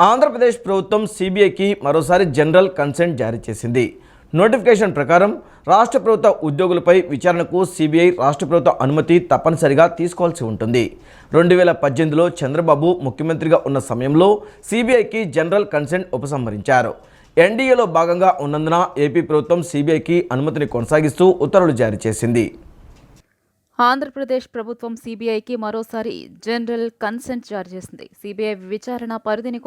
ఆంధ్రప్రదేశ్ ప్రభుత్వం సిబిఐకి మరోసారి జనరల్ కన్సెంట్ జారీ చేసింది. నోటిఫికేషన్ ప్రకారం రాష్ట్ర ప్రభుత్వ ఉద్యోగులపై విచారణకు సిబిఐ రాష్ట్ర ప్రభుత్వ అనుమతి తప్పనిసరిగా తీసుకోవాల్సి ఉంటుంది. 2018లో చంద్రబాబు ముఖ్యమంత్రిగా ఉన్న సమయంలో సిబిఐకి జనరల్ కన్సెంట్ ఉపసంహరించారు. ఎన్డీఏలో భాగంగా ఉన్నందున ఏపీ ప్రభుత్వం సిబిఐకి అనుమతిని కొనసాగిస్తూ ఉత్తర్వులు జారీ చేసింది. ఆంధ్రప్రదేశ్ ప్రభుత్వం సిబిఐకి మరోసారి జనరల్ కన్సెంట్ జారీ చేసింది. సిబిఐ విచారణ పరిధిని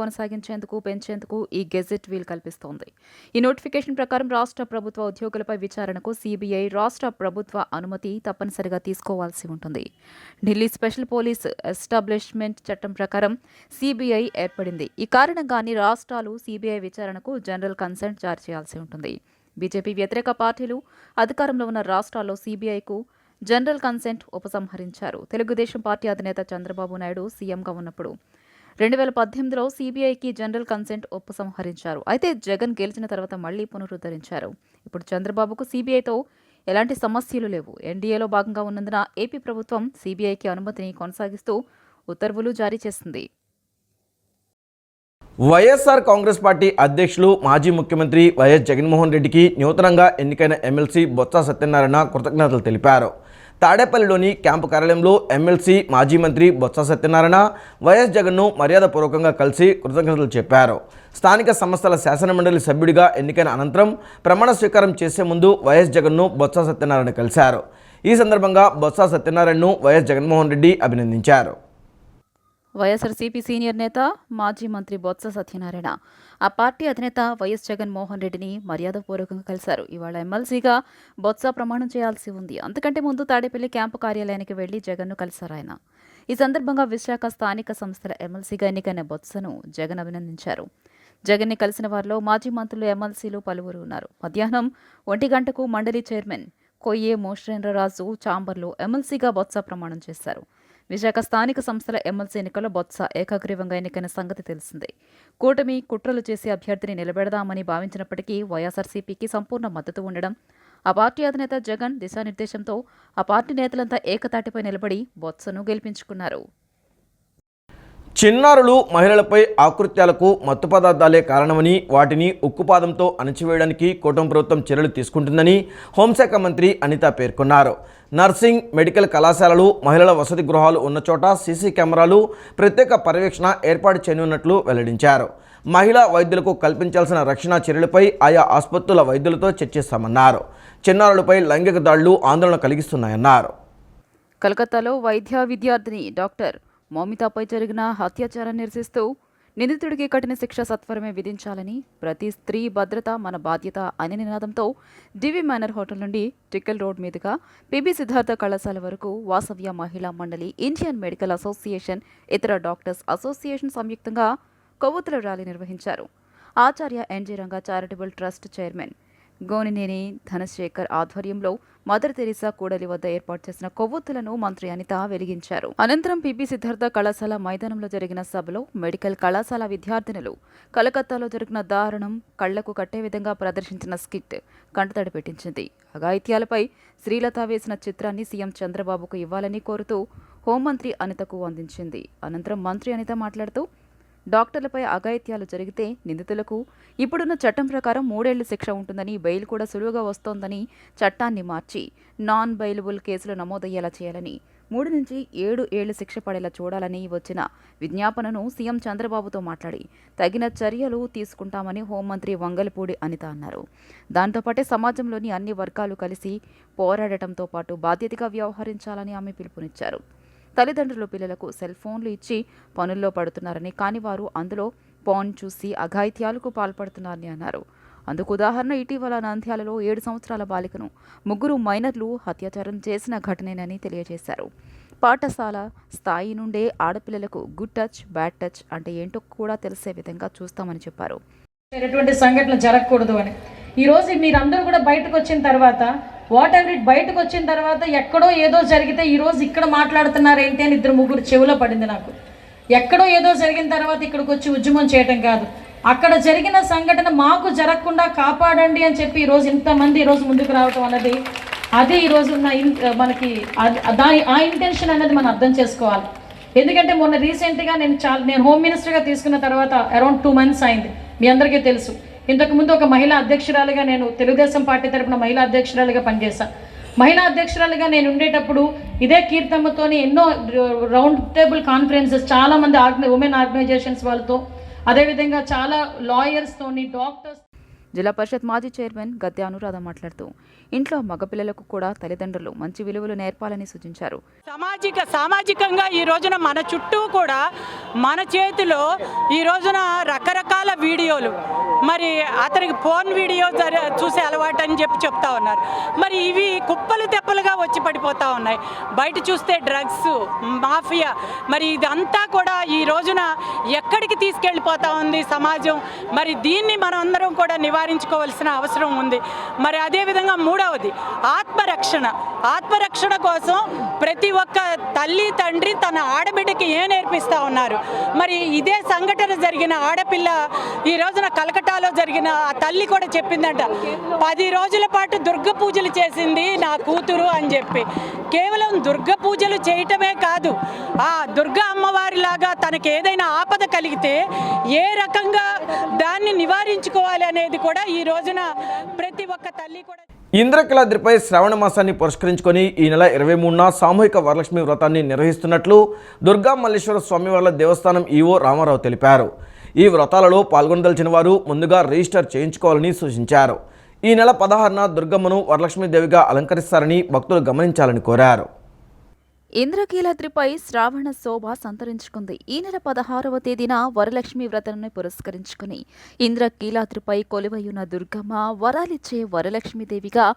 పెంచేందుకు ఈ గెజెట్ వీలు కల్పిస్తోంది. ఈ నోటిఫికేషన్ ప్రకారం రాష్ట్ర ప్రభుత్వ ఉద్యోగులపై విచారణకు సిబిఐ రాష్ట్ర ప్రభుత్వ అనుమతి తప్పనిసరిగా తీసుకోవాల్సి ఉంటుంది. ఢిల్లీ స్పెషల్ పోలీస్ ఎస్టాబ్లిష్మెంట్ చట్టం ప్రకారం సిబిఐ ఏర్పడింది. ఈ కారణంగానే రాష్ట్రాలు సిబిఐ విచారణకు జనరల్ కన్సెంట్ జారీ చేయాల్సి ఉంటుంది. బీజేపీ వ్యతిరేక పార్టీలు అధికారంలో ఉన్న రాష్ట్రాల్లో సిబిఐకు జనరల్ కన్సెంట్ ఉపసంహరించారు. తెలుగుదేశం పార్టీ అధినేత చంద్రబాబు నాయుడు సీఎంగా ఉన్నప్పుడు 2018లో సిబిఐకి జనరల్ కన్సెంట్ ఉపసంహరించారు. అయితే జగన్ గెలిచిన తర్వాత మళ్లీ పునరుద్ధరించారు. ఇప్పుడు చంద్రబాబుకు సిబిఐతో ఎలాంటి సమస్యలు లేవు. ఎన్డీఏలో భాగంగా ఉన్నందున ఏపీ ప్రభుత్వం సిబిఐకి అనుమతిని కొనసాగిస్తూ ఉత్తర్వులు జారీ చేసింది. వైఎస్ఆర్ కాంగ్రెస్ పార్టీ అధ్యక్షులు మాజీ ముఖ్యమంత్రి వైఎస్ జగన్మోహన్ రెడ్డికి నూతనంగా ఎన్నికైన ఎమ్మెల్సీ బొత్స సత్యనారాయణ కృతజ్ఞతలు తెలిపారు. తాడేపల్లిలోని క్యాంపు కార్యాలయంలో ఎమ్మెల్సీ మాజీ మంత్రి బొత్స సత్యనారాయణ వైఎస్ జగన్ను మర్యాదపూర్వకంగా కలిసి కృతజ్ఞతలు చెప్పారు. స్థానిక సంస్థల శాసనమండలి సభ్యుడిగా ఎన్నికైన అనంతరం ప్రమాణ స్వీకారం చేసే ముందు వైఎస్ జగన్ను బొత్స సత్యనారాయణ కలిశారు. ఈ సందర్భంగా బొత్స సత్యనారాయణను వైఎస్ జగన్మోహన్ రెడ్డి అభినందించారు. వైఎస్ఆర్సీపీ సీనియర్ నేత మాజీ మంత్రి బొత్స సత్యనారాయణ ఆ పార్టీ అధినేత వైఎస్ జగన్మోహన్ రెడ్డిని మర్యాదపూర్వకంగా కలిశారు. ఇవాళ ఎమ్మెల్సీగా బొత్స ప్రమాణం చేయాల్సి ఉంది. అంతకంటే ముందు తాడేపల్లి క్యాంపు కార్యాలయానికి వెళ్లి జగన్ను కలిశారు ఆయన. ఈ సందర్భంగా విశాఖ స్థానిక సంస్థల ఎమ్మెల్సీగా ఎన్నికైన బొత్సను జగన్ అభినందించారు. జగన్ని కలిసిన వారిలో మాజీ మంత్రులు, ఎమ్మెల్సీలు పలువురు ఉన్నారు. మధ్యాహ్నం 1 గంటకు మండలి చైర్మన్ కొయ్యే మోషేంద్రరాజు ఛాంబర్లో ఎమ్మెల్సీగా బొత్స ప్రమాణం చేశారు. విశాఖ స్థానిక సంస్థల ఎమ్మెల్సీ ఎన్నికల్లో బొత్స ఏకగ్రీవంగా ఎన్నికైన సంగతి తెలిసిందే. కూటమి కుట్రలు చేసి అభ్యర్థిని నిలబెడదామని భావించినప్పటికీ వైఎస్ఆర్సీపీకి సంపూర్ణ మద్దతు ఉండడం, ఆ పార్టీ అధినేత జగన్ దిశానిర్దేశంతో ఆ పార్టీ నేతలంతా ఏకతాటిపై నిలబడి బొత్సను గెలిపించుకున్నారు. చిన్నారులు, మహిళలపై ఆకృత్యాలకు మత్తు పదార్థాలే కారణమని, వాటిని ఉక్కుపాదంతో అణచివేయడానికి కూటమి ప్రభుత్వం చర్యలు తీసుకుంటుందని హోంశాఖ మంత్రి అనిత పేర్కొన్నారు. నర్సింగ్, మెడికల్ కళాశాలలు, మహిళల వసతి గృహాలు ఉన్న చోట సీసీ కెమెరాలు, ప్రత్యేక పర్యవేక్షణ ఏర్పాటు చేయనున్నట్లు వెల్లడించారు. మహిళా వైద్యులకు కల్పించాల్సిన రక్షణ చర్యలపై ఆయా ఆసుపత్రుల వైద్యులతో చర్చిస్తామన్నారు. చిన్నారులపై లైంగిక దాడులు ఆందోళన కలిగిస్తున్నాయన్నారు. కలకత్తాలో వైద్య విద్యార్థిని డాక్టర్ మౌమితాపై జరిగిన అత్యాచారాన్ని నిరసిస్తూ నిందితుడికి కఠిన శిక్ష సత్వరమే విధించాలని, ప్రతి స్త్రీ భద్రత మన బాధ్యత అనే నినాదంతో డివి మేనర్ హోటల్ నుండి టిక్కల్ రోడ్ మీదుగా పిబి సిద్ధార్థ కళాశాల వరకు Vasavya Mahila Mandali, Indian medical association, ఇతర డాక్టర్స్ అసోసియేషన్ సంయుక్తంగా కొవ్వొత్తుల ర్యాలీ నిర్వహించారు. Acharya NG Ranga charitable trust chairman Gonineni Dhanasekhar ఆధ్వర్యంలో మదర్ తెరీసా కూడలి వద్ద ఏర్పాటు చేసిన కొవ్వొత్తులను మంత్రి అనిత వెలిగించారు. అనంతరం పిబి సిద్ధార్థ కళాశాల మైదానంలో జరిగిన సభలో మెడికల్ కళాశాల విద్యార్థినులు కలకత్తాలో జరిగిన దారుణం కళ్లకు కట్టే విధంగా ప్రదర్శించిన స్కిట్ కంటతడి పెట్టించింది. అఘాయిత్యాలపై శ్రీలత వేసిన చిత్రాన్ని సీఎం చంద్రబాబుకు ఇవ్వాలని కోరుతూ హోంమంత్రి అనితకు అందించింది. అనంతరం మంత్రి అనిత మాట్లాడుతూ, డాక్టర్లపై అఘాయిత్యాలు జరిగితే నిందితులకు ఇప్పుడున్న చట్టం ప్రకారం 3 ఏళ్ల శిక్ష ఉంటుందని, బెయిల్ కూడా సులువుగా వస్తోందని చట్టాన్ని మార్చి నాన్ బెయిలబుల్ కేసులు నమోదయ్యేలా చేయాలని, 3 నుంచి 7 ఏళ్ల శిక్ష పడేలా చూడాలని వచ్చిన విజ్ఞాపనను సీఎం చంద్రబాబుతో మాట్లాడి తగిన చర్యలు తీసుకుంటామని హోంమంత్రి వంగలపూడి అనిత అన్నారు. దాంతోపాటే సమాజంలోని అన్ని వర్గాలు కలిసి పోరాడటంతో పాటు బాధ్యతగా వ్యవహరించాలని ఆమె పిలుపునిచ్చారు. తల్లిదండ్రులు పిల్లలకు సెల్ ఫోన్లు ఇచ్చి పనుల్లో పడుతున్నారని, కానీ వారు అందులో పోన్ చూసి అఘాయిత్యాలకు పాల్పడుతున్నారని అన్నారు. అందుకు ఉదాహరణ ఇటీవల నంద్యాలలో 7 సంవత్సరాల బాలికను 3 మైనర్లు అత్యాచారం చేసిన ఘటనేనని తెలియజేశారు. పాఠశాల స్థాయి నుండే ఆడపిల్లలకు గుడ్ టచ్, బ్యాడ్ టచ్ అంటే ఏంటో కూడా తెలిసే విధంగా చూస్తామని చెప్పారు. ఎటువంటి సంఘటనలు జరగకూడదు అని ఈరోజు మీరందరూ కూడా బయటకు వచ్చిన తర్వాత, వాట్ ఎవర్ ఇట్ బయటకు వచ్చిన తర్వాత ఎక్కడో ఏదో జరిగితే ఈరోజు ఇక్కడ మాట్లాడుతున్నారు ఏంటి అని 2-3 చెవులో పడింది నాకు. ఎక్కడో ఏదో జరిగిన తర్వాత ఇక్కడికి వచ్చి ఉద్యమం చేయటం కాదు, అక్కడ జరిగిన సంఘటన మాకు జరగకుండా కాపాడండి అని చెప్పి ఈరోజు ఇంతమంది ఈరోజు ముందుకు రావటం అన్నది, అది ఈరోజు ఉన్న మనకి దాని ఆ ఇంటెన్షన్ అనేది మనం అర్థం చేసుకోవాలి. ఎందుకంటే మొన్న రీసెంట్గా నేను హోమ్ మినిస్టర్గా తీసుకున్న తర్వాత అరౌండ్ 2 months అయింది. మీ అందరికీ తెలుసు, ఇంతకుముందు ఒక మహిళా అధ్యక్షురాలుగా నేను తెలుగుదేశం పార్టీ తరపున మహిళా అధ్యక్షురాలుగా పనిచేశాను. మహిళా అధ్యక్షురాలుగా నేను ఉండేటప్పుడు ఇదే కీర్తమ్మతోని ఎన్నో రౌండ్ టేబుల్ కాన్ఫరెన్సెస్ చాలామంది ఉమెన్ ఆర్గనైజేషన్స్ వాళ్ళతో, అదేవిధంగా చాలా లాయర్స్తోని, డాక్టర్స్. జిల్లా పరిషత్ మాజీ చైర్మన్ గద్దె అనురాధ మాట్లాడుతూ ఇంట్లో మగపిల్లలకు కూడా తల్లిదండ్రులు మంచి విలువలు నేర్పాలని సూచించారు. సామాజికంగా ఈ రోజున మన చుట్టూ కూడా మన చేతిలో ఈ రోజున రకరకాల వీడియోలు, మరి అతనికి ఫోన్ వీడియో చూసే అలవాటు అని చెప్తా ఉన్నారు. మరి ఇవి కుప్పలు తెప్పలుగా వచ్చి పడిపోతూ ఉన్నాయి. బయట చూస్తే డ్రగ్స్ మాఫియా, మరి ఇదంతా కూడా ఈ రోజున ఎక్కడికి తీసుకెళ్ళిపోతూ ఉంది సమాజం. మరి దీన్ని మనం అందరం కూడా నివారించుకోవాల్సిన అవసరం ఉంది. మరి అదేవిధంగా మూడవది ఆత్మరక్షణ కోసం ప్రతి ఒక్క తల్లి తండ్రి తన ఆడబిడ్డకి ఏం నేర్పిస్తూ ఉన్నారు. మరి ఇదే సంఘటన జరిగిన ఆడపిల్ల ఈ రోజున కలకటాలో జరిగిన ఆ తల్లి కూడా చెప్పిందంట, 10 రోజుల పాటు దుర్గ పూజలు చేసింది నా కూతురు అని చెప్పి. కేవలం దుర్గ పూజలు చేయటమే కాదు, ఆ దుర్గా అమ్మవారిలాగా తనకి ఏదైనా ఆపద కలిగితే ఏ రకంగా దాన్ని నివారించుకోవాలి అనేది కూడా ఈ రోజున ప్రతి ఒక్క తల్లి కూడా. ఇంద్రకీలాద్రిపై శ్రావణ మాసాన్ని పురస్కరించుకొని ఈ నెల 23న సామూహిక వరలక్ష్మి వ్రతాన్ని నిర్వహిస్తున్నట్లు దుర్గా మల్లేశ్వర స్వామివార్ల దేవస్థానం ఈవో రామారావు తెలిపారు. ఈ వ్రతాలలో పాల్గొనదలిచిన వారు ముందుగా రిజిస్టర్ చేయించుకోవాలని సూచించారు. ఈ నెల 16న దుర్గమ్మను వరలక్ష్మీదేవిగా అలంకరిస్తారని భక్తులు గమనించాలని కోరారు. ఇంద్రకీలాద్రిపై శ్రావణ శోభ సంతరించుకుంది. ఈ నెల 16వ తేదీన వరలక్ష్మి వ్రతాన్ని పురస్కరించుకుని ఇంద్రకీలాద్రిపై కొలువైయున్న దుర్గమ్మ వరాలిచ్చే వరలక్ష్మీదేవిగా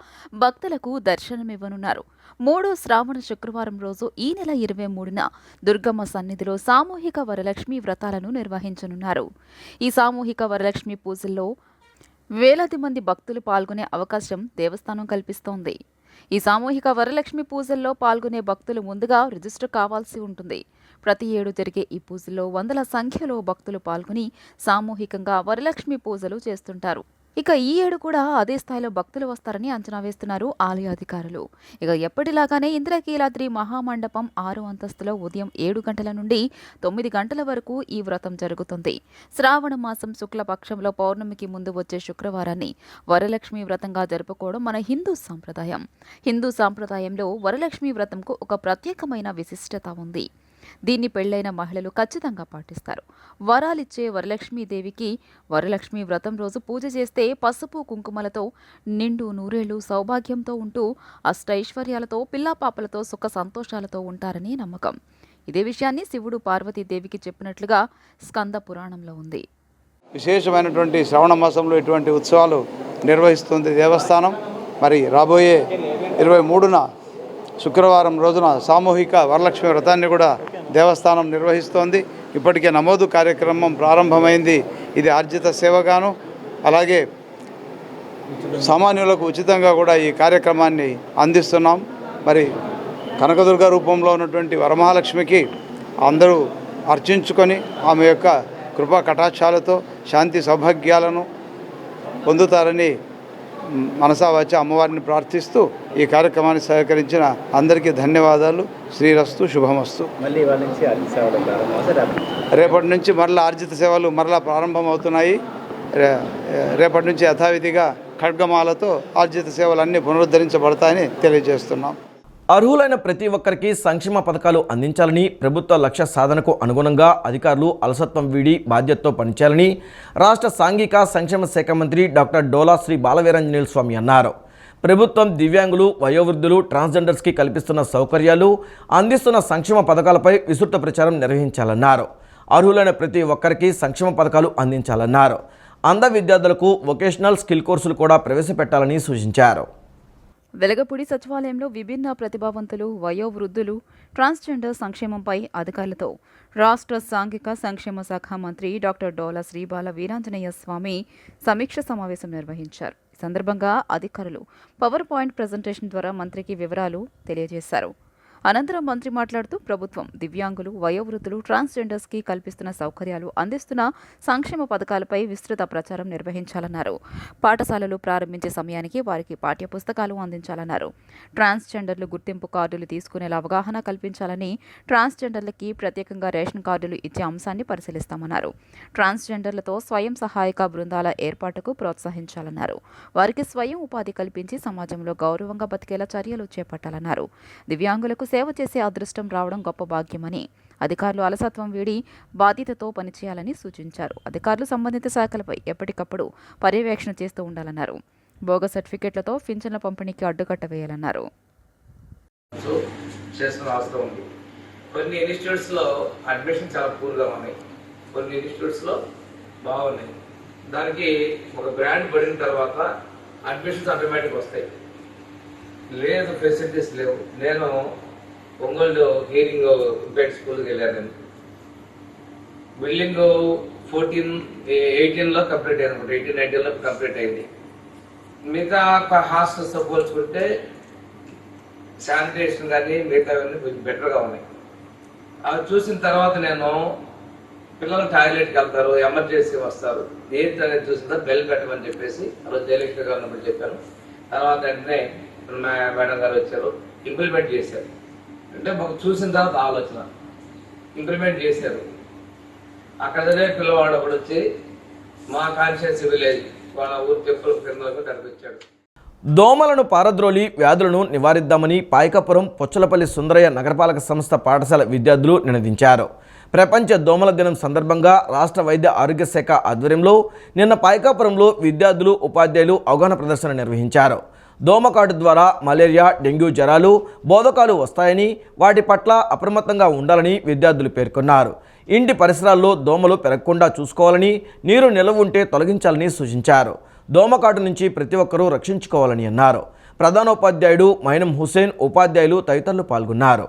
భక్తులకు దర్శనమివ్వనున్నారు. 3వ శ్రావణ శుక్రవారం రోజు ఈ నెల 23న దుర్గమ్మ సన్నిధిలో సామూహిక వరలక్ష్మి వ్రతాలను నిర్వహించనున్నారు. ఈ సామూహిక వరలక్ష్మి పూజల్లో వేలాది మంది భక్తులు పాల్గొనే అవకాశం దేవస్థానం కల్పిస్తోంది. ఈ సామూహిక వరలక్ష్మి పూజల్లో పాల్గొనే భక్తులు ముందుగా రిజిస్టర్ కావాల్సి ఉంటుంది. ప్రతి ఏడు జరిగే ఈ పూజల్లో వందల సంఖ్యలో భక్తులు పాల్గొని సామూహికంగా వరలక్ష్మి పూజలు చేస్తుంటారు. ఇక ఈ ఏడు కూడా అదే స్థాయిలో భక్తులు వస్తారని అంచనా వేస్తున్నారు ఆలయ అధికారులు. ఇక ఎప్పటిలాగానే ఇంద్రకీలాద్రి మహామండపం 6వ అంతస్తులో ఉదయం 7 గంటల నుండి 9 గంటల వరకు ఈ వ్రతం జరుగుతుంది. శ్రావణ మాసం శుక్లపక్షంలో పౌర్ణమికి ముందు వచ్చే శుక్రవారాన్ని వరలక్ష్మి వ్రతంగా జరుపుకోవడం మన హిందూ సంప్రదాయం. హిందూ సంప్రదాయంలో వరలక్ష్మి వ్రతంకు ఒక ప్రత్యేకమైన విశిష్టత ఉంది. దీన్ని పెళ్లైన మహిళలు ఖచ్చితంగా పాటిస్తారు. వరాలిచ్చే వరలక్ష్మీదేవికి వరలక్ష్మి వ్రతం రోజు పూజ చేస్తే పసుపు కుంకుమలతో నిండు నూరేళ్లు సౌభాగ్యంతో ఉంటూ అష్టైశ్వర్యాలతో పిల్లాపాపలతో సుఖ సంతోషాలతో ఉంటారని నమ్మకం. ఇదే విషయాన్ని శివుడు పార్వతీదేవికి చెప్పినట్లుగా స్కంద పురాణంలో ఉంది. విశేషమైనటువంటి శ్రావణ మాసంలో ఇటువంటి ఉత్సవాలు నిర్వహిస్తుంది దేవస్థానం. మరి రాబోయే 23న శుక్రవారం రోజున సామూహిక వరలక్ష్మి వ్రతాన్ని కూడా దేవస్థానం నిర్వహిస్తోంది. ఇప్పటికే నమోదు కార్యక్రమం ప్రారంభమైంది. ఇది ఆర్జిత సేవగాను, అలాగే సామాన్యులకు ఉచితంగా కూడా ఈ కార్యక్రమాన్ని అందిస్తున్నాం. మరి కనకదుర్గ రూపంలో ఉన్నటువంటి వరమహాలక్ష్మికి అందరూ అర్చించుకొని ఆమె యొక్క కృపా కటాక్షాలతో శాంతి సౌభాగ్యాలను పొందుతారని మనసా వచ్చి అమ్మవారిని ప్రార్థిస్తూ ఈ కార్యక్రమాన్ని సహకరించిన అందరికీ ధన్యవాదాలు. శ్రీరస్తు, శుభమస్తు. రేపటి నుంచి మరలా ఆర్జిత సేవలు మరలా ప్రారంభమవుతున్నాయి. రేపటి నుంచి యథావిధిగా ఖడ్గమాలతో ఆర్జిత సేవలన్నీ పునరుద్ధరించబడతాయని తెలియజేస్తున్నాం. అర్హులైన ప్రతి ఒక్కరికి సంక్షేమ పథకాలు అందించాలని, ప్రభుత్వ లక్ష్య సాధనకు అనుగుణంగా అధికారులు అలసత్వం వీడి బాధ్యతతో పనిచేయాలని రాష్ట్ర సాంఘిక సంక్షేమ శాఖ మంత్రి డాక్టర్ డోలా శ్రీ బాలవీరాంజనేయులు స్వామి అన్నారు. ప్రభుత్వం దివ్యాంగులు, వయోవృద్ధులు, ట్రాన్స్జెండర్స్కి కల్పిస్తున్న సౌకర్యాలు, అందిస్తున్న సంక్షేమ పథకాలపై విస్తృత ప్రచారం నిర్వహించాలన్నారు. అర్హులైన ప్రతి ఒక్కరికి సంక్షేమ పథకాలు అందించాలన్నారు. అంధ విద్యార్థులకు వొకేషనల్ స్కిల్ కోర్సులు కూడా ప్రవేశపెట్టాలని సూచించారు. వెలగపూడి సచివాలయంలో విభిన్న ప్రతిభావంతులు, వయోవృద్ధులు, ట్రాన్స్జెండర్ సంక్షేమంపై అధికారులతో రాష్ట్ర సాంఘిక సంక్షేమ శాఖ మంత్రి డాక్టర్ డోలా శ్రీ బాల వీరాంజనేయ స్వామి సమీక్ష సమావేశం నిర్వహించారు. ఈ సందర్భంగా అధికారులు పవర్ పాయింట్ ప్రజెంటేషన్ ద్వారా మంత్రికి వివరాలు తెలియజేశారు. అనంతరం మంత్రి మాట్లాడుతూ ప్రభుత్వం దివ్యాంగులు, వయోవృద్ధులు, ట్రాన్స్జెండర్స్కి కల్పిస్తున్న సౌకర్యాలు, అందిస్తున్న సంక్షేమ పథకాలపై విస్తృత ప్రచారం నిర్వహించాలన్నారు. పాఠశాలలు ప్రారంభించే సమయానికి వారికి పాఠ్యపుస్తకాలు అందించాలన్నారు. ట్రాన్స్జెండర్లు గుర్తింపు కార్డులు తీసుకునేలా అవగాహన కల్పించాలని, ట్రాన్స్జెండర్లకి ప్రత్యేకంగా రేషన్ కార్డులు ఇచ్చే అంశాన్ని పరిశీలిస్తామన్నారు. ట్రాన్స్జెండర్లతో స్వయం సహాయక బృందాల ఏర్పాటుకు ప్రోత్సహించాలన్నారు. వారికి స్వయం ఉపాధి కల్పించి సమాజంలో గౌరవంగా బతికేలా చర్యలు చేపట్టాలన్నారు. దివ్యాంగులకు సేవ చేసే అదృష్టం రావడం గొప్ప భాగ్యమని, అధికారులు అలసత్వం వీడి బాధ్యతతో పనిచేయాలని సూచించారు. అధికారులు సంబంధిత శాఖలపై ఎప్పటికప్పుడు పర్యవేక్షణ చేస్తూ ఉండాలన్నారు. బోగస్ సర్టిఫికెట్లతో పింఛన్ల పంపిణీకి అడ్డుకట్ట వేయాలన్నారు. చేస్తున్న అవసరం ఉంది. కొన్ని ఇన్స్టిట్యూట్స్లో అడ్మిషన్ చాలా పూర్గా ఉన్నాయి, కొన్ని ఇన్స్టిట్యూట్స్లో బాగున్నాయి. దానికి ఒక బ్రాండ్ పడిన తర్వాత అడ్మిషన్స్ ఆటోమేటిక్ వస్తాయి. లేదు, ఫెసిలిటీస్ లేవు. నేను ఒంగోలు హియరింగ్ ఇంపైర్డ్ స్కూల్కి వెళ్ళాను. నేను బిల్డింగ్ 18లో కంప్లీట్ అయింది, 18-19లో కంప్లీట్ అయింది. మిగతా హాస్టల్స్తో పోల్చుకుంటే శానిటేషన్ కానీ మిగతావన్నీ కొంచెం బెటర్గా ఉన్నాయి. అవి చూసిన తర్వాత నేను పిల్లలు టాయిలెట్కి వెళ్తారు, ఎమర్జెన్సీ వస్తారు, ఏంటి అనేది చూసిన తర్వాత బెల్ పెట్టమని చెప్పేసి ఆ రోజు జయలక్ష్మిగా ఉన్నప్పుడు చెప్పాను. తర్వాత వెంటనే మేడం గారు వచ్చారు, ఇంప్లిమెంట్ చేశారు. అంటే మాకు చూసిన తర్వాత ఆలోచన ఇంప్లిమెంట్ చేశారు. అక్కడ చదివే పిల్లవాడు ఒకడు వచ్చి మా కాన్షియస్ విలేజ్ వాళ్ళ ఊరు చెప్పుల కింద వరకు కనిపించాడు. దోమలను పారద్రోలి వ్యాధులను నివారిద్దామని పాయకపురం పొచ్చలపల్లి సుందరయ్య నగరపాలక సంస్థ పాఠశాల విద్యార్థులు నినదించారు. ప్రపంచ దోమల దినం సందర్భంగా రాష్ట్ర వైద్య ఆరోగ్య శాఖ ఆధ్వర్యంలో నిన్న పాయకాపురంలో విద్యార్థులు, ఉపాధ్యాయులు అవగాహన ప్రదర్శన నిర్వహించారు. దోమకాటు ద్వారా మలేరియా, డెంగ్యూ జ్వరాలు, బోధకాలు వస్తాయని, వాటి పట్ల అప్రమత్తంగా ఉండాలని విద్యార్థులు పేర్కొన్నారు. ఇంటి పరిసరాల్లో దోమలు పెరగకుండా చూసుకోవాలని, నీరు నిలవ ఉంటే తొలగించాలని సూచించారు. దోమకాటు నుంచి ప్రతి ఒక్కరూ రక్షించుకోవాలని అన్నారు. ప్రధానోపాధ్యాయుడు మైనం హుసేన్, ఉపాధ్యాయులు తదితరులు పాల్గొన్నారు.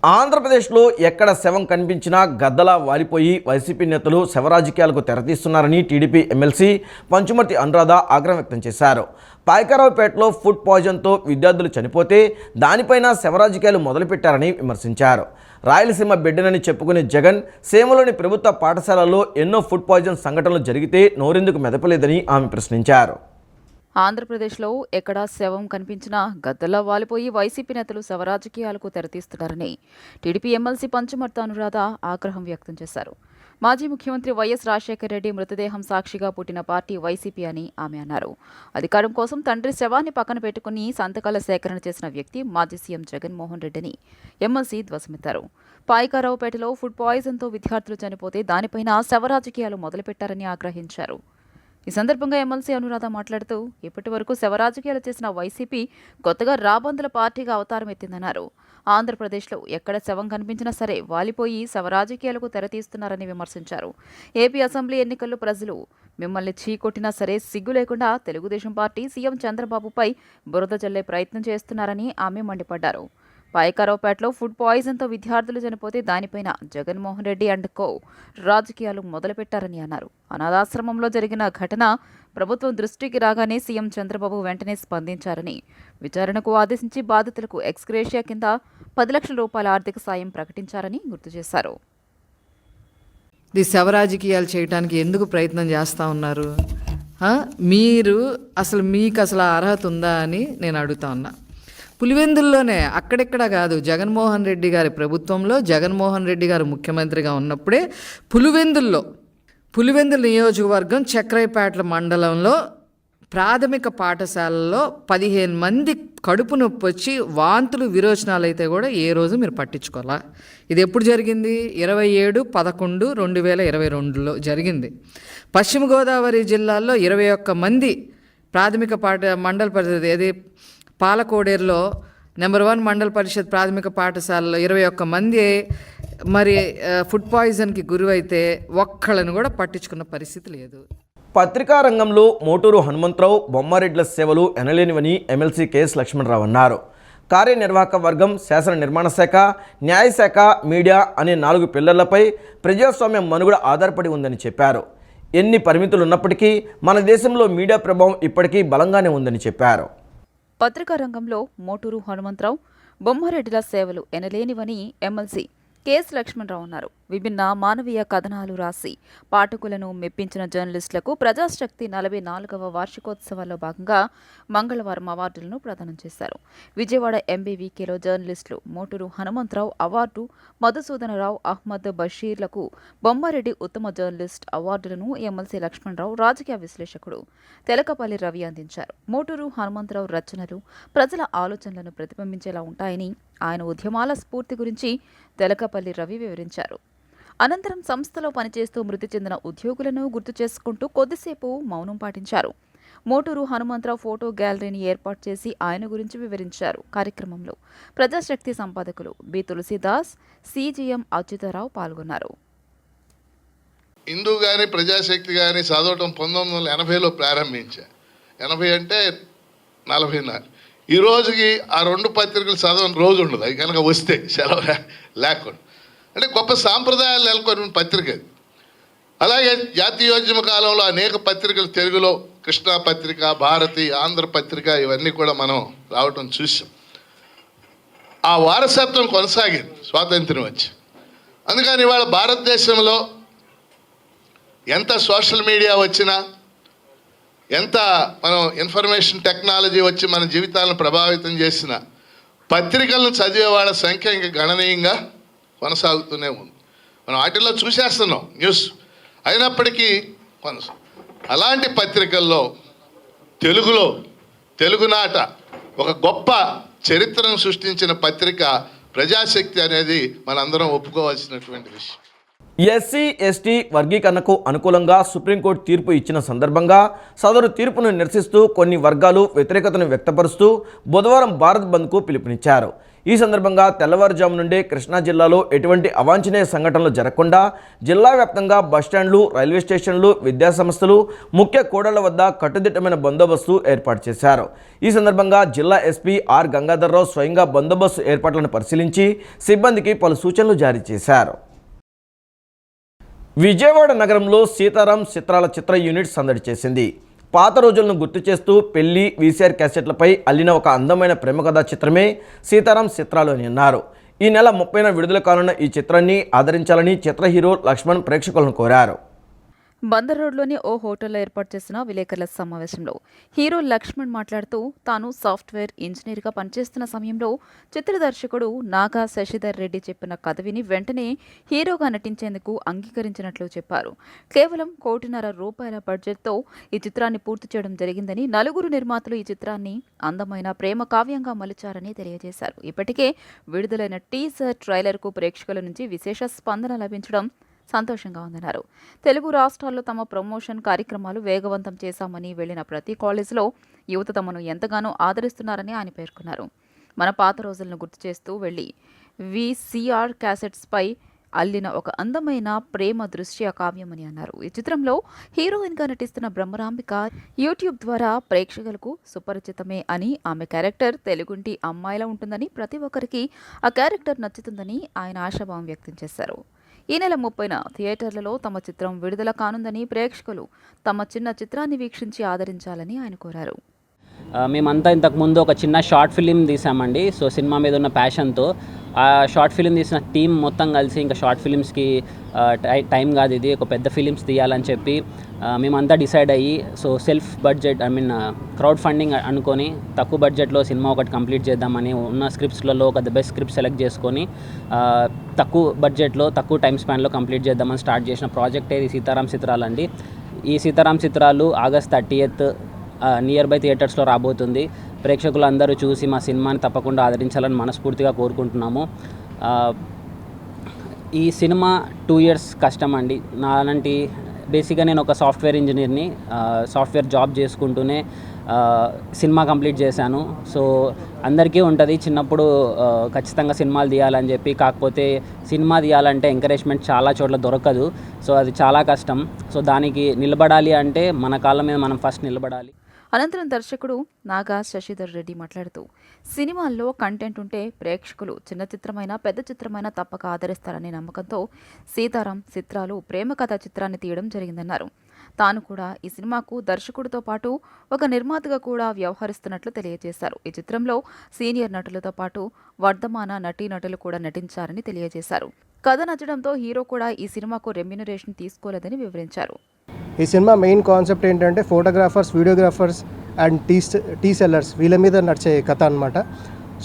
ఆంధ్రప్రదేశ్లో ఎక్కడ శవం కనిపించినా గద్దలా వాలిపోయి వైసీపీ నేతలు శవరాజకీయాలకు తెరతీస్తున్నారని టీడీపీ ఎమ్మెల్సీ పంచుమర్తి అనురాధ ఆగ్రహం వ్యక్తం చేశారు. పాయకరావుపేటలో ఫుడ్ పాయిజన్తో విద్యార్థులు చనిపోతే దానిపైన శవరాజకీయాలు మొదలుపెట్టారని విమర్శించారు. రాయలసీమ బిడ్డనని చెప్పుకునే జగన్ సీమలోని ప్రభుత్వ పాఠశాలల్లో ఎన్నో ఫుడ్ పాయిజన్ సంఘటనలు జరిగితే నోరెందుకు మెదపలేదని ఆమె ప్రశ్నించారు. ఆంధ్రప్రదేశ్లో ఎక్కడా శవం కనిపించినా గద్దలా వాలిపోయి వైసీపీ నేతలు శవరాజకీయాలకు తెరతీస్తున్నారని టీడీపీ ఎమ్మెల్సీ పంచుమర్తి అనురాధ ఆగ్రహం వ్యక్తం చేశారు. మాజీ ముఖ్యమంత్రి వైఎస్ రాజశేఖర రెడ్డి మృతదేహం సాక్షిగా పుట్టిన పార్టీ వైసీపీ అని ఆమె అన్నారు. అధికారం కోసం తండ్రి శవాన్ని పక్కన పెట్టుకుని సంతకాల సేకరణ చేసిన వ్యక్తి మాజీ సీఎం జగన్మోహన్ రెడ్డిని ఎమ్మెల్సీ ధ్వసమెత్తారు. పాయకారావుపేటలో ఫుడ్ పాయిజన్తో విద్యార్థులు చనిపోతే దానిపైన శవరాజకీయాలు మొదలుపెట్టారని ఆగ్రహించారు. ఈ సందర్భంగా ఎమ్మెల్సీ అనురాధ మాట్లాడుతూ ఇప్పటి వరకు శవరాజకీయాలు చేసిన వైసీపీ కొత్తగా రాబందుల పార్టీగా అవతారం ఎత్తిందన్నారు. ఆంధ్రప్రదేశ్లో ఎక్కడ శవం కనిపించినా సరే వాలిపోయి శవరాజకీయాలకు తెరతీస్తున్నారని విమర్శించారు. ఏపీ అసెంబ్లీ ఎన్నికల్లో ప్రజలు మిమ్మల్ని చీకొట్టినా సరే సిగ్గు లేకుండా తెలుగుదేశం పార్టీ సీఎం చంద్రబాబుపై బురద జల్లే ప్రయత్నం చేస్తున్నారని ఆమె మండిపడ్డారు. పాయకారావుపేటలో ఫుడ్ పాయిజన్తో విద్యార్థులు చనిపోతే దానిపైన జగన్మోహన్ రెడ్డి అండ్ కో రాజకీయాలు మొదలుపెట్టారని అన్నారు. అనాథాశ్రమంలో జరిగిన ఘటన ప్రభుత్వం దృష్టికి రాగానే సీఎం చంద్రబాబు వెంటనే స్పందించారని, విచారణకు ఆదేశించి బాధితులకు ఎక్స్గ్రేషియా కింద 10 లక్షల రూపాయల ఆర్థిక సాయం ప్రకటించారని గుర్తు చేశారు. ఇది శవరాజకీయాలు చేయడానికి ఎందుకు ప్రయత్నం చేస్తూ ఉన్నారు? మీకు అసలు అర్హత ఉందా అని నేను అడుగుతా ఉన్నా. పులివెందుల్లోనే అక్కడెక్కడ కాదు, జగన్మోహన్ రెడ్డి గారి ప్రభుత్వంలో జగన్మోహన్ రెడ్డి గారు ముఖ్యమంత్రిగా ఉన్నప్పుడే పులివెందుల నియోజకవర్గం చక్రైపేటల మండలంలో ప్రాథమిక పాఠశాలలో 15 మంది కడుపు నొప్పి వచ్చి వాంతులు విరోచనాలు అయితే కూడా ఏ రోజు మీరు పట్టించుకోవాలా? ఇది ఎప్పుడు జరిగింది? 27/11/2022లో జరిగింది. పశ్చిమ గోదావరి జిల్లాలో 21 మంది ప్రాథమిక మండల పరిషత్ ఏది పాలకోడేరులో నెంబర్ 1 మండల పరిషత్ ప్రాథమిక పాఠశాలలో 21 మంది ఫుడ్ పాయిజన్కి గురైతే ఒక్కళ్ళని కూడా పట్టించుకున్న పరిస్థితి లేదు. పత్రికా రంగంలో మోటూరు హనుమంతరావు బొమ్మారెడ్ల సేవలు ఎనలేనివని ఎమ్మెల్సీ కెఎస్ లక్ష్మణరావు అన్నారు. కార్యనిర్వాహక వర్గం, శాసన నిర్మాణ శాఖ, న్యాయశాఖ, మీడియా అనే 4 పిల్లర్లపై ప్రజాస్వామ్యం మనుగడ ఆధారపడి ఉందని చెప్పారు. ఎన్ని పరిమితులు ఉన్నప్పటికీ మన దేశంలో మీడియా ప్రభావం ఇప్పటికీ బలంగానే ఉందని చెప్పారు. పత్రికా రంగంలో మోటూరు హనుమంతరావు బొమ్మారెడ్డిల సేవలు ఎనలేనివని ఎమ్మెల్సీ కెఎస్ లక్ష్మణరావు అన్నారు. విభిన్న మానవీయ కథనాలు రాసి పాఠకులను మెప్పించిన జర్నలిస్టులకు ప్రజాశక్తి 44వ వార్షికోత్సవాల్లో భాగంగా మంగళవారం అవార్డులను ప్రదానం చేశారు. విజయవాడ ఎంబీవీకేలో జర్నలిస్టులు మోటూరు హనుమంతరావు అవార్డు, మధుసూదనరావు, అహ్మద్ బషీర్లకు బొమ్మారెడ్డి ఉత్తమ జర్నలిస్ట్ అవార్డులను ఎమ్మెల్సీ లక్ష్మణరావు, రాజకీయ విశ్లేషకుడు తెలకపల్లి రవి అందించారు. మోటూరు హనుమంతరావు రచనలు ప్రజల ఆలోచనలను ప్రతిబింబించేలా ఉంటాయని, ఆయన ఉద్యమాల స్ఫూర్తి గురించి తెలకపల్లి రవి వివరించారు. అనంతరం సంస్థలో పనిచేస్తూ మృతి చెందిన ఉద్యోగులను గుర్తు చేసుకుంటూ కొద్దిసేపు మౌనం పాటించారు. మోటూరు హనుమంతరావు ఫోటో గ్యాలరీని ఏర్పాటు చేసి ఆయన గురించి వివరించారు. కార్యక్రమంలో ప్రజాశక్తి సంపాదకులు బి తులసిదాస్, సిజిఎం అచ్యుతరావు పాల్గొన్నారు. హిందూ కానీ ప్రజాశక్తి కానీ చదవటం 1980లో ప్రారంభించా. 80 అంటే 44. ఈ రోజుకి ఆ 2 పత్రికలు చదవని రోజు ఉండదు. అవి కనుక వస్తే సెలవు లేకుండా, అంటే గొప్ప సాంప్రదాయాలు నెలకొని పత్రిక. అలాగే జాతీయోద్యమ కాలంలో అనేక పత్రికలు తెలుగులో కృష్ణా పత్రిక, భారతి, ఆంధ్ర పత్రిక ఇవన్నీ కూడా మనం రావటం చూసాం. ఆ వారసత్వం కొనసాగింది స్వాతంత్ర్యం వచ్చి. అందుకని ఇవాళ భారతదేశంలో ఎంత సోషల్ మీడియా వచ్చినా, ఎంత మనం ఇన్ఫర్మేషన్ టెక్నాలజీ వచ్చి మన జీవితాలను ప్రభావితం చేసిన పత్రికలను చదివే వాళ్ళ సంఖ్య ఇంకా గణనీయంగా కొనసాగుతూనే ఉంది. మనం వాటిల్లో చూసేస్తున్నాం న్యూస్, అయినప్పటికీ అలాంటి పత్రికల్లో తెలుగులో, తెలుగునాట ఒక గొప్ప చరిత్రను సృష్టించిన పత్రిక ప్రజాశక్తి అనేది మనందరం ఒప్పుకోవాల్సినటువంటి విషయం. ఎస్సీ, ఎస్టీ వర్గీకరణకు అనుకూలంగా సుప్రీంకోర్టు తీర్పు ఇచ్చిన సందర్భంగా సదరు తీర్పును నిరసిస్తూ కొన్ని వర్గాలు వ్యతిరేకతను వ్యక్తపరుస్తూ బుధవారం భారత్ బంద్కు పిలుపునిచ్చారు. ఈ సందర్భంగా తెల్లవారుజాము నుండే కృష్ణా జిల్లాలో ఎటువంటి అవాంఛనీయ సంఘటనలు జరగకుండా జిల్లా వ్యాప్తంగా బస్టాండ్లు, రైల్వే స్టేషన్లు, విద్యాసంస్థలు, ముఖ్య కూడళ్ల వద్ద కట్టుదిట్టమైన బందోబస్తు ఏర్పాటు చేశారు. ఈ సందర్భంగా జిల్లా ఎస్పీ ఆర్ గంగాధర్రావు స్వయంగా బందోబస్తు ఏర్పాట్లను పరిశీలించి సిబ్బందికి పలు సూచనలు జారీ చేశారు. విజయవాడ నగరంలో సీతారాం చిత్రాల చిత్ర యూనిట్ సందడి చేసింది. పాత రోజులను గుర్తు చేస్తూ పెళ్లి, వీసీఆర్ క్యాసెట్లపై అల్లిన ఒక అందమైన ప్రేమ కథా చిత్రమే సీతారాం చిత్రాలు అని అన్నారు. ఈ నెల 30న విడుదల కానున్న ఈ చిత్రాన్ని ఆదరించాలని చిత్ర హీరో లక్ష్మణ్ ప్రేక్షకులను కోరారు. బందర్ రోడ్లోని ఓ హోటల్లో ఏర్పాటు చేసిన విలేకరుల సమావేశంలో హీరో లక్ష్మణ్ మాట్లాడుతూ తాను సాఫ్ట్వేర్ ఇంజనీర్గా పనిచేస్తున్న సమయంలో చిత్ర దర్శకుడు నాగా శశిధర్ రెడ్డి చెప్పిన కథ విని వెంటనే హీరోగా నటించేందుకు అంగీకరించినట్లు చెప్పారు. కేవలం ₹1.5 బడ్జెట్తో ఈ చిత్రాన్ని పూర్తి చేయడం జరిగిందని, 4 నిర్మాతలు ఈ చిత్రాన్ని అందమైన ప్రేమ కావ్యంగా మలిచారని తెలియజేశారు. ఇప్పటికే విడుదలైన టీజర్, ట్రైలర్కు ప్రేక్షకుల నుంచి విశేష స్పందన లభించడం సంతోషంగా ఉందన్నారు. తెలుగు రాష్ట్రాల్లో తమ ప్రమోషన్ కార్యక్రమాలు వేగవంతం చేశామని, వెళ్లిన ప్రతి కాలేజీలో యువత తమను ఎంతగానో ఆదరిస్తున్నారని ఆయన పేర్కొన్నారు. మన పాత రోజులను గుర్తు చేస్తూ వెళ్లి వీసీఆర్ క్యాసెట్స్పై అల్లిన ఒక అందమైన ప్రేమ దృశ్య కావ్యమని అన్నారు. ఈ చిత్రంలో హీరోయిన్గా నటిస్తున్న బ్రహ్మరాంబిక యూట్యూబ్ ద్వారా ప్రేక్షకులకు సుపరిచితమే అని, ఆమె క్యారెక్టర్ తెలుగుంటి అమ్మాయిలా ఉంటుందని, ప్రతి ఒక్కరికి ఆ క్యారెక్టర్ నచ్చుతుందని ఆయన ఆశాభావం వ్యక్తం చేశారు. ఈ నెల 30న థియేటర్లలో తమ చిత్రం విడుదల కానుందని, ప్రేక్షకులు తమ చిన్న చిత్రాన్ని వీక్షించి ఆదరించాలని ఆయన కోరారు. మేమంతా ఇంతకుముందు ఒక చిన్న షార్ట్ ఫిలిం తీసామండి. సో సినిమా మీద ఉన్న ప్యాషన్తో ఆ షార్ట్ ఫిలిం తీసిన టీం మొత్తం కలిసి ఇంకా షార్ట్ ఫిలిమ్స్కి టైం కాదు, ఇది ఒక పెద్ద ఫిలిమ్స్ తీయాలని చెప్పి మేమంతా డిసైడ్ అయ్యి, so self budget crowd funding అనుకొని తక్కువ బడ్జెట్లో సినిమా ఒకటి కంప్లీట్ చేద్దామని ఉన్న స్క్రిప్ట్స్లలో ఒక ద బెస్ట్ స్క్రిప్ట్ సెలెక్ట్ చేసుకొని తక్కువ బడ్జెట్లో తక్కువ టైం స్పాన్లో కంప్లీట్ చేద్దామని స్టార్ట్ చేసిన ప్రాజెక్టే ఇది సీతారాం చిత్రాలు అండి. ఈ సీతారాం చిత్రాలు August 30th నియర్ బై థియేటర్స్లో రాబోతుంది. ప్రేక్షకులందరూ చూసి మా సినిమాని తప్పకుండా ఆదరించాలని మనస్ఫూర్తిగా కోరుకుంటున్నాము. ఈ సినిమా 2 years కష్టం అండి. నాలాంటి బేసిక్గా నేను ఒక సాఫ్ట్వేర్ ఇంజనీర్ని, సాఫ్ట్వేర్ జాబ్ చేసుకుంటూనే సినిమా కంప్లీట్ చేశాను. సో అందరికీ ఉంటుంది చిన్నప్పుడు ఖచ్చితంగా సినిమాలు తీయాలని చెప్పి, కాకపోతే సినిమా తీయాలంటే ఎంకరేజ్మెంట్ చాలా చోట్ల దొరకదు. సో అది చాలా కష్టం. సో దానికి నిలబడాలి అంటే మన కాళ్ళ మీద మనం ఫస్ట్ నిలబడాలి. అనంతరం దర్శకుడు నాగా శశిధర్ రెడ్డి మాట్లాడుతూ, సినిమాల్లో కంటెంట్ ఉంటే ప్రేక్షకులు చిన్న చిత్రమైనా పెద్ద చిత్రమైనా తప్పక ఆదరిస్తారనే నమ్మకంతో సీతారాం చిత్రాలు ప్రేమ కథ చిత్రాన్ని తీయడం జరిగిందన్నారు. తాను కూడా ఈ సినిమాకు దర్శకుడితో పాటు ఒక నిర్మాతగా కూడా వ్యవహరిస్తున్నట్లు తెలియజేశారు. ఈ చిత్రంలో సీనియర్ నటులతో పాటు వర్ధమాన నటీనటులు కూడా నటించారని తెలియజేశారు. కథ నచ్చడంతో హీరో కూడా ఈ సినిమాకు రెమ్యూనరేషన్ తీసుకోలేదని వివరించారు. ఈ సినిమా మెయిన్ కాన్సెప్ట్ ఏంటంటే photographers, videographers and tea sellers వీళ్ళ మీద నడిచే కథ అనమాట.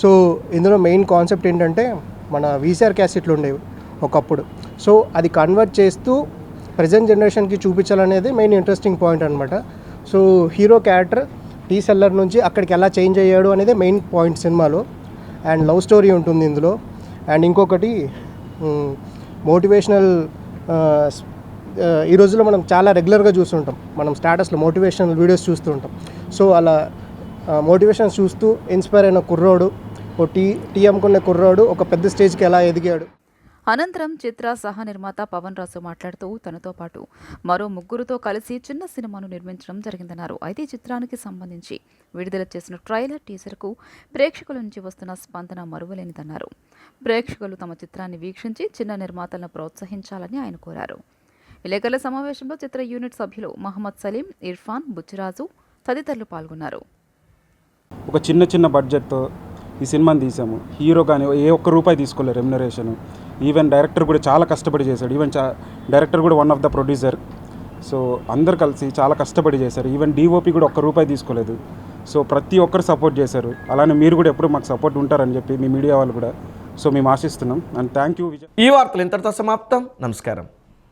సో ఇందులో మెయిన్ కాన్సెప్ట్ ఏంటంటే మన వీసీఆర్ క్యాసెట్లు ఉండేవి ఒకప్పుడు. సో అది కన్వర్ట్ చేస్తూ ప్రజెంట్ జనరేషన్కి చూపించాలనేది మెయిన్ ఇంట్రెస్టింగ్ పాయింట్ అనమాట. So hero character tea seller నుంచి అక్కడికి ఎలా చేంజ్ అయ్యాడు అనేది మెయిన్ పాయింట్ సినిమాలో. అండ్ లవ్ స్టోరీ ఉంటుంది ఇందులో. అండ్ ఇంకొకటి మోటివేషనల్, ఈ రోజుల్లో మనం చాలా రెగ్యులర్గా చూస్తుంటాం, మనం స్టేటస్లో మోటివేషనల్ వీడియోస్ చూస్తూ ఉంటాం. సో అలా మోటివేషన్ చూస్తూ ఇన్స్పైర్ అయిన కుర్రోడు, ఓ టీ అమ్ముకునే కుర్రోడు ఒక పెద్ద స్టేజ్కి ఎలా ఎదిగాడు. అనంతరం చిత్ర సహ నిర్మాత పవన్ రాసు మాట్లాడుతూ తనతో పాటు మరో 3 కలిసి చిన్న సినిమాను నిర్మించడం జరిగిందన్నారు. అయితే ఈ చిత్రానికి సంబంధించి విడుదల చేసిన ట్రైలర్, టీజర్కు ప్రేక్షకుల నుంచి వస్తున్న స్పందన మరువలేనిదన్నారు. ప్రేక్షకులు తమ చిత్రాన్ని వీక్షించి చిన్న నిర్మాతలను ప్రోత్సహించాలని ఆయన కోరారు. విలేకరుల సమావేశంలో చిత్ర యూనిట్ సభ్యులు మహమ్మద్ సలీం, ఇర్ఫాన్, బుచ్చిరాజు తదితరులు పాల్గొన్నారు. ఒక చిన్న బడ్జెట్తో ఈ సినిమాని తీసాము. హీరో కానీ ఏ ఒక్క రూపాయి తీసుకోలేదు రెమ్యునరేషన్. ఈవెన్ డైరెక్టర్ కూడా చాలా కష్టపడి చేశాడు. ఈవెన్ డైరెక్టర్ కూడా one of the producer. So అందరు కలిసి చాలా కష్టపడి చేశారు. ఈవెన్ డిఓపి కూడా ఒక్క రూపాయి తీసుకోలేదు. సో ప్రతి ఒక్కరు సపోర్ట్ చేశారు. అలానే మీరు కూడా ఎప్పుడు మాకు సపోర్ట్ ఉంటారని చెప్పి మీ మీడియా వాళ్ళు కూడా సో మేము ఆశిస్తున్నాం. And thank you. ఈ వార్తలు ఇంతటితో సమాప్తం. నమస్కారం.